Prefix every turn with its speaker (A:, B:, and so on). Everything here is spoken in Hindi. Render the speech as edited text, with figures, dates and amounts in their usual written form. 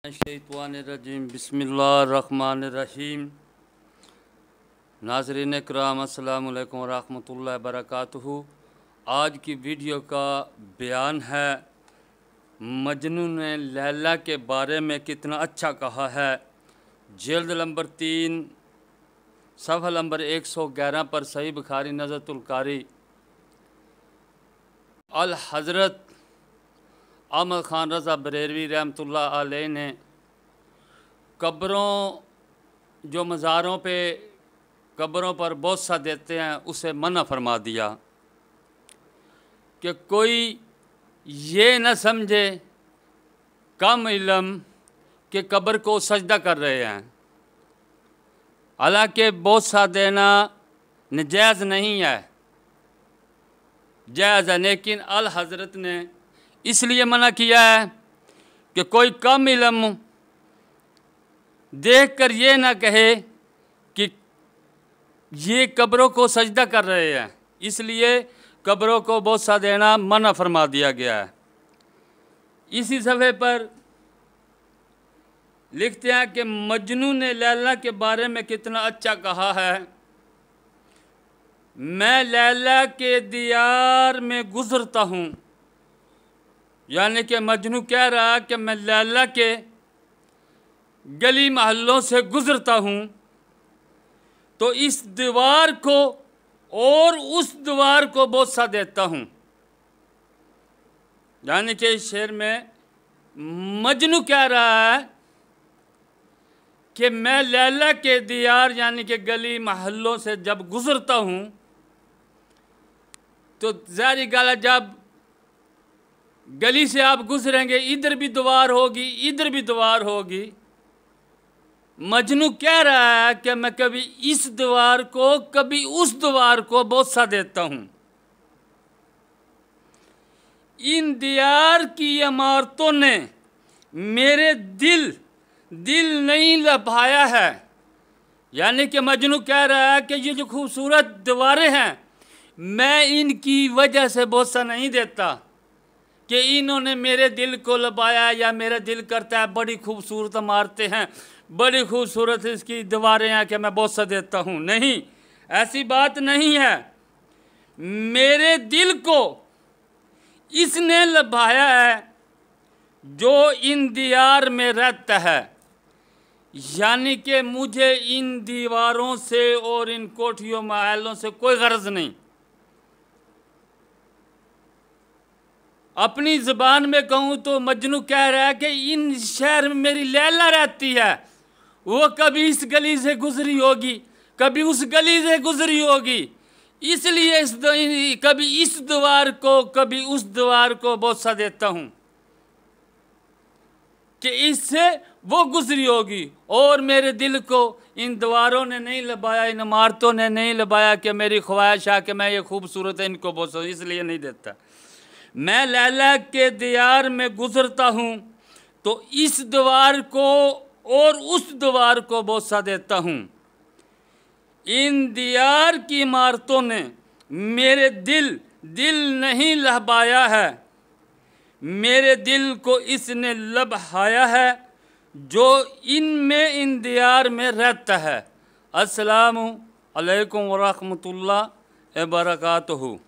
A: शैतानिर्रजीम बिस्मिल्लाहिर्रहमानिर्रहीम। नाज़रीन किराम अस्सलामु अलैकुम वरहमतुल्लाहि वबरकातुहू। आज की वीडियो का बयान है मजनू ने लैला के बारे में कितना अच्छा कहा है। जिल्द नंबर 3 सफ़हा नंबर 111 पर सही बुखारी नज़रतुल कारी अल हज़रत अहमद ख़ान रज़ा बरेलवी रहमतुल्लाह अलैह ने कब्रों जो मज़ारों पे कब्रों पर बोसा देते हैं उसे मना फरमा दिया कि कोई ये न समझे कम इल्म कि कब्र को सजदा कर रहे हैं। हालांकि बोसा देना नजायज़ नहीं है, जायज़ है, लेकिन अल हज़रत ने इसलिए मना किया है कि कोई कम इल्म देख कर ये ना कहे कि ये कब्रों को सजदा कर रहे हैं, इसलिए कब्रों को बोसा देना मना फरमा दिया गया है। इसी सफ़े पर लिखते हैं कि मजनू ने लैला के बारे में कितना अच्छा कहा है। मैं लैला के दियार में गुज़रता हूँ, यानी कि मजनू कह रहा कि मैं लैला के गली महलों से गुज़रता हूँ तो इस दीवार को और उस दीवार को बोसा देता हूँ। यानी कि इस शेर में मजनू कह रहा है कि मैं लैला के दियार यानी कि गली महलों से जब गुज़रता हूँ तो ज़ाहिर गाला जब गली से आप गुजरेंगे इधर भी दीवार होगी इधर भी दीवार होगी। मजनू कह रहा है कि मैं कभी इस दीवार को कभी उस दीवार को बोसा देता हूँ। इन दीवार की इमारतों ने मेरे दिल नहीं लभाया है। यानी कि मजनू कह रहा है कि ये जो खूबसूरत दीवारें हैं मैं इनकी वजह से बोसा नहीं देता कि इन्होंने मेरे दिल को लबाया या मेरा दिल करता है बड़ी खूबसूरत इमारतें हैं, बड़ी खूबसूरत इसकी दीवारें हैं कि मैं बोसा देता हूँ। नहीं, ऐसी बात नहीं है। मेरे दिल को इसने लबाया है जो इन दीवार में रहता है। यानी कि मुझे इन दीवारों से और इन कोठियों महलों से कोई गर्ज नहीं। अपनी ज़बान में कहूँ तो मजनू कह रहा है कि इन शहर में मेरी लैला रहती है, वो कभी इस गली से गुजरी होगी कभी उस गली से गुजरी होगी, इसलिए कभी इस दीवार को कभी उस दीवार को बोसा देता हूँ कि इससे वो गुजरी होगी। और मेरे दिल को इन दीवारों ने नहीं लबाया, इन इमारतों ने नहीं लबाया कि मेरी ख्वाहिश है कि मैं ये खूबसूरत है इनको बोसा, इसलिए नहीं देता। मैं लैला के दीवार में गुज़रता हूँ तो इस दीवार को और उस दीवार को बोसा देता हूँ। इन दीवार की इमारतों ने मेरे दिल नहीं लहबाया है, मेरे दिल को इसने लबहाया है जो इनमें इन दीवार में रहता है। अस्सलामु अलैकुम वरहमतुल्लाहि वबरकातुहू।